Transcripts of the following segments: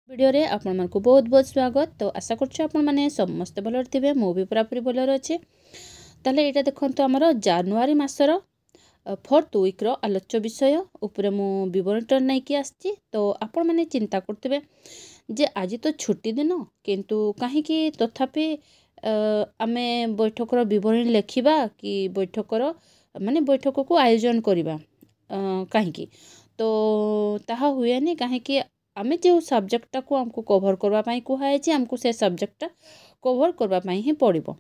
Video रे आपण मानकु बहुत बहुत स्वागत। तो आशा करछु आपण माने समस्त भलो थिबे। मो भी पूरा पूरी भलो अछि। ताले एटा देखंतु हमर जनवरी मासर 4th वीक रो आलोच्य विषय ऊपर मु विवरण नै कि आछि। तो आपण माने चिंता करथिबे जे आज तो छुट्टी दिन किंतु काहे कि तथापि आमे बैठक रो विवरण लेखिबा कि बैठक रो माने बैठक को आयोजन करिबा काहे कि तो ताहा हुएनी काहे कि आमे जो सब्जेक्ट को हमको कवर करबा पई कुहाय छी हमको से सब्जेक्ट कवर करबा पई ही पड़िबो।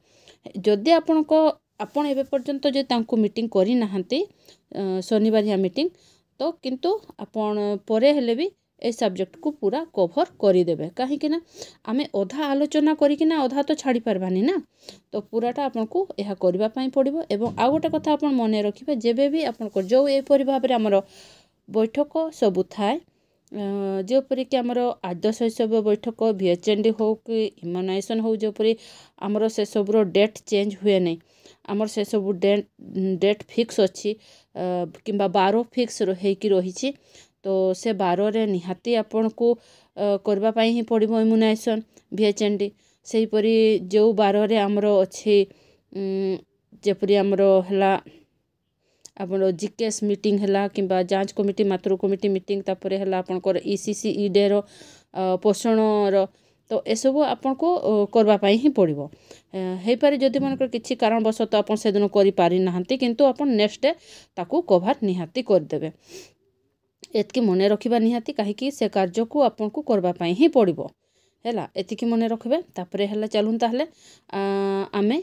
जदि आपण एबे पर्यंत जे तांको मीटिंग करि नाहंती शनिवारिया मीटिंग तो किंतु आपण परे हेले भी ए सब्जेक्ट को पूरा कवर करि देबे काहे कि ना आमे अधा आलोचना करि कि ना अधा तो छाड़ी परबानी ना। तो पूराटा आपनको एहा करबा पई पड़िबो। एवं आ गोटे कथा आपण मने रखिबे जेबे भी आपनको जो ए परि भाबरे हमर बैठक सबु थाए जोपरि कि आमर आद्य शैशव बैठक VHND हो कि इम्यूनाइजेशन हो जोपरि आमर से सबरो डेट चेंज हुए नहीं आमर से सब डेट फिक्स अच्छी किंबा 12 फिक्स होइकी रही। तो से 12 रे निहाती आपन को करबा पई ही पड़िबो इम्यूनाइजेशन VHND सेही परि जो 12 रे आमर अछि जेपरि आमर हला आपन जीकेएस मीटिंग हला किंबा जांच कमिटी मातृ कमिटी मीटिंग तापरे हला आपनकर ECC डे रो पोषण रो तो ए सब आपन को करबा पई ही पड़िबो। हे पारे जदि मनकर किछि कारणवशत आपन से दिन करि पारि नाहंती किंतु आपन नेक्स्ट डे ताकू कवर निहाती कर देबे। एतकी मने रखिबा निहाती काहे कि से कार्य को आपन को करबा पई ही पड़िबो हैला एतिकी मने रखबे। तापरे हला चलुन ताहले आमे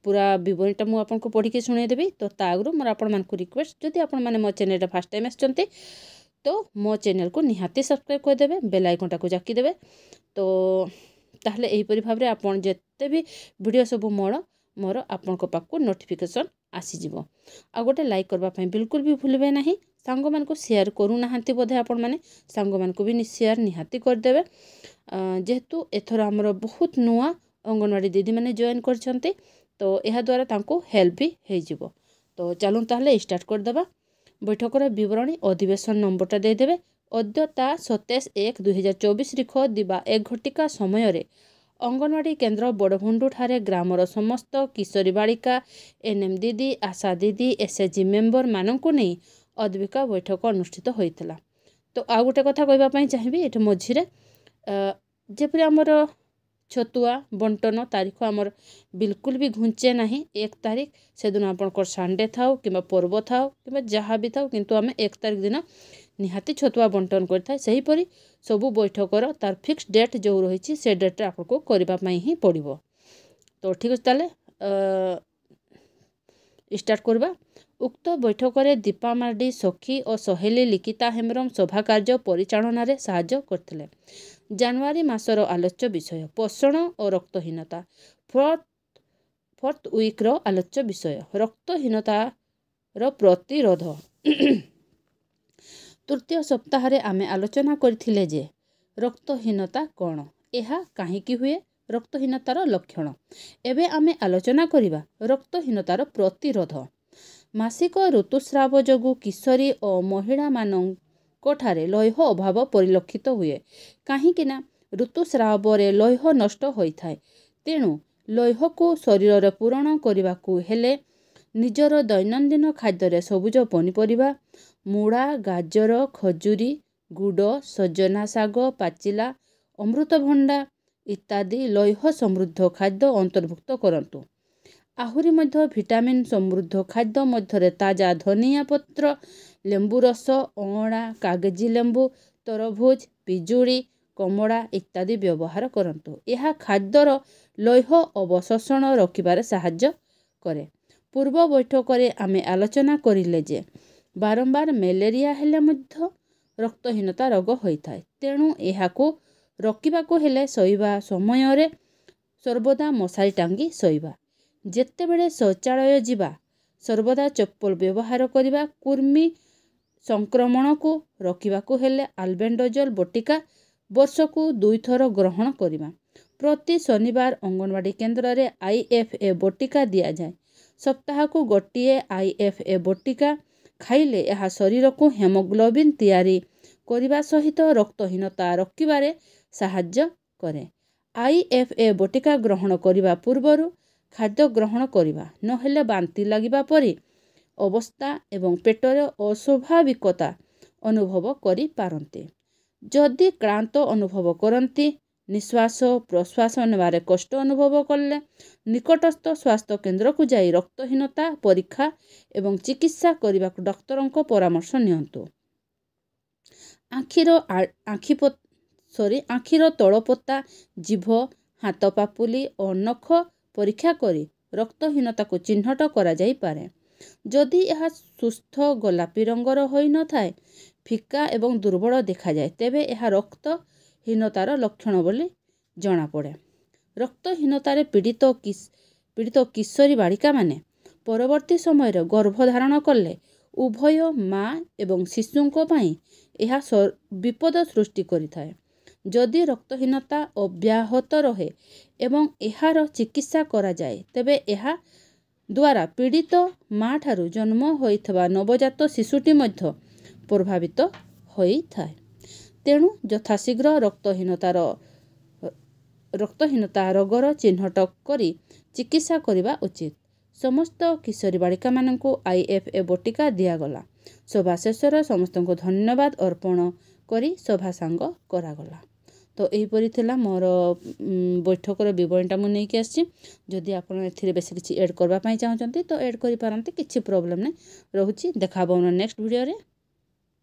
पूरा विवरणटा मु आपन को पढ़ी के सुनाई देबी। तो तागरु मोर आपन मान को रिक्वेस्ट जदि आपन माने मो चैनल रे फर्स्ट टाइम आछंती तो मो चैनल को निहाती सब्सक्राइब कर देबे बेल आइकन टा को जाकी देबे। तो ताहले एही परि भाबरे आपन जत्ते भी वीडियो सब मोर आपन को पाक को नोटिफिकेशन आसी जिवो। आ गोटे लाइक करबा पई बिल्कुल भी भूलबे नाही। सांग मान को शेयर करू नाहंती बोधे आपन माने सांग मान को भी शेयर निहाती कर देबे। जेहेतु एथर हमर बहुत नुआ अंगनवाड़ी दीदी माने जॉइन करछंती तो यह द्वारा तांको हेल्प भी हो जिवो। तो चलूँ ताहले स्टार्ट कर देबा। बैठकर विवरणी अधिवेशन नंबरटा दे देबे। अद्यता 27/1/2024 रिख दिबा 1 घटिका समय रे अंगनवाड़ी केन्द्र बड़भंडू ठारे ग्रामर समस्त किशोरी बालिका NM दीदी आशा दीदी SHG मेंबर माननकु नहीं अद्विका बैठक अनुष्ठित होइतला। तो आ गोटे कथा कहबा पई चाहिबी एठ मझिरे जेपरि हमर छतुआ बंटन तारीख आमर बिल्कुल भी घुंचे नहीं। 1 तारीख से दिन आपनकर संडे थाउ किंबा पर्व थाउ किंबा जहाँ भी थाउ किंतु आमे 1 तारीख दिन निहाती छतुआ बंटन करथाय। सही परी सबु बैठकर तार फिक्स डेट जो रही से डेट रे आपको करबा पई ही पड़िबो। तो ठीक अछि ताले स्टार्ट करबा। उक्त बैठक रे दीपा मार्डी सखी और सहेली लिखिता हेम्ब्रम सभा कार्य परिचालना रे सहाय्य करथिले। जनवरी मासर आलोच्य विषय पोषण और रक्तहीनता 4th वीक रो आलोच्य विषय रक्तहीनता रो प्रतिरोध। तृतीय सप्ताह रे आमे आलोचना करथिले जे रक्तहीनता कोन एहा काहेकि हुए रक्तहीनतार लक्षण। एबे आमे आलोचना करिबा रक्तहीनतार प्रतिरोध। मासिक ऋतुस्राव जोगु किशोरी और महिला कोठारे लौह अभाव परिलक्षित हुए काहेकि ना ऋतुस्राव रे लौह नष्ट होइथाय। तेणु लौह को शरीर रे पूरण करिबा को हेले निजर दैनंदिन खाद्य रे सबुज पनिपरिबा मूड़ा गाजर खजुरी गुड़ सजना साग पाचिला अमृतभंडा इत्यादि लौह समृद्ध खाद्य अंतर्भुक्त करंतु। आहुरी मध्य विटामिन समृद्ध खाद्य मध्य ताजा धनिया पत्र लेंबू रस अँगणा कागजी लेंबू तरभुज पिजुड़ी कमड़ा इत्यादि व्यवहार करंतु। यह खाद्यर लौह अवशोषण रखिबारे सहाय्य करे। पूर्व बैठक रे आमे आलोचना करिले जे बारंबार मलेरिया हेले मध्य रक्तहीनता रोग होइथाय। तेणु एहाको रखिबाको हेले सोइबा समय रे सर्वदा मशारी टांगी सोइबा जेते बेले शौचालय जिबा सर्वदा चप्पल व्यवहार करिबा कुर्मी संक्रमण को रखिबाको हेले आल्बेंडाजोल बटिका वर्ष को 2 थर ग्रहण करिबा। प्रति शनिवार अंगनवाड़ी केन्द्र रे IFA बटिका दिया जाए। सप्ताह को गोटिए IFA बटिका खाइले यह शरीर को हेमोग्लोबिन तैयारी କରିବା ସହିତ ରକ୍ତହୀନତା ରୋକିବାରେ ସାହାଯ୍ୟ କରେ। IFA ବଟିକା ଗ୍ରହଣ କରିବା ପୂର୍ବରୁ ଖାଦ୍ୟ ଗ୍ରହଣ କରିବା, ନହେଲେ ବାନ୍ତି ଲାଗିବା ପରି ଅବସ୍ଥା ଏବଂ ପେଟରେ ଅସ୍ୱାଭାବିକତା ଅନୁଭବ କରିପାରନ୍ତି। ଯଦି କ୍ଳାନ୍ତ ଅନୁଭବ କରନ୍ତି, ନିଶ୍ୱାସ ପ୍ରଶ୍ୱାସ ନେବାରେ କଷ୍ଟ ଅନୁଭବ କଲେ ନିକଟସ୍ଥ ସ୍ୱାସ୍ଥ୍ୟ କେନ୍ଦ୍ରକୁ ଯାଇ ରକ୍ତହୀନତା ପରୀକ୍ଷା ଏବଂ ଚିକିତ୍ସା କରିବାକୁ ଡାକ୍ତରଙ୍କ ପରାମର୍ଶ ନିଅନ୍ତୁ। ଆଖିର ତଳପତା, ଜିଭ, ହାତ ପାପୁଲି ଓ ନଖ ପରୀକ୍ଷା କରି ରକ୍ତହୀନତାକୁ ଚିହ୍ନଟ କରାଯାଇପାରେ। ଯଦି ଏହା ସୁସ୍ଥ ଗୋଲାପୀ ରଙ୍ଗର ହୋଇନଥାଏ, ଫିକା ଏବଂ ଦୁର୍ବଳ ଦେଖାଯାଏ, ତେବେ ଏହା ରକ୍ତହୀନତାର ଲକ୍ଷଣ ବୋଲି ଜଣାପଡ଼େ। ରକ୍ତହୀନତାରେ ପୀଡ଼ିତ କିଶୋରୀ ବାଳିକାମାନେ ପରବର୍ତ୍ତୀ ସମୟରେ ଗର୍ଭଧାରଣ କଲେ ଉଭୟ ମା ଏବଂ ଶିଶୁଙ୍କ ପାଇଁ ଏହା ବିପଦ ସୃଷ୍ଟି କରିଥାଏ। ଯଦି ରକ୍ତହୀନତା ଅବ୍ୟାହତ ରହେ ଏବଂ ଏହାର ଚିକିତ୍ସା କରାଯାଏ, ତେବେ ଏହା ଦ୍ୱାରା ପୀଡ଼ିତ ମା ଠାରୁ ଜନ୍ମ ହୋଇଥିବା ନବଜାତ ଶିଶୁଟି ମଧ୍ୟ ପ୍ରଭାବିତ ହୋଇଥାଏ। ତେଣୁ ଯଥାଶୀଘ୍ର ରକ୍ତହୀନତା ରୋଗର ଚିହ୍ନଟ କରି ଚିକିତ୍ସା କରିବା ଉଚିତ। ସମସ୍ତ କିଶୋରୀ ବାଳିକାମାନଙ୍କୁ IFA ବଟିକା ଦିଆଗଲା। ସଭା ଶେଷରେ ସମସ୍ତଙ୍କୁ ଧନ୍ୟବାଦ ଅର୍ପଣ କରି ସଭା ସାଙ୍ଗ କରାଗଲା। ତ ଏହିପରି ଥିଲା ମୋର ବୈଠକର ବିବରଣୀଟା ମୁଁ ନେଇକି ଆସିଛି। ଯଦି ଆପଣ ଏଥିରେ ବେଶୀ କିଛି ଏଡ଼୍ କରିବା ପାଇଁ ଚାହୁଁଛନ୍ତି ତ ଏଡ଼୍ କରିପାରନ୍ତି, କିଛି ପ୍ରୋବ୍ଲେମ୍ ନାହିଁ। ରହୁଛି, ଦେଖା ହେବ ନେକ୍ସଟ ଭିଡ଼ିଓରେ।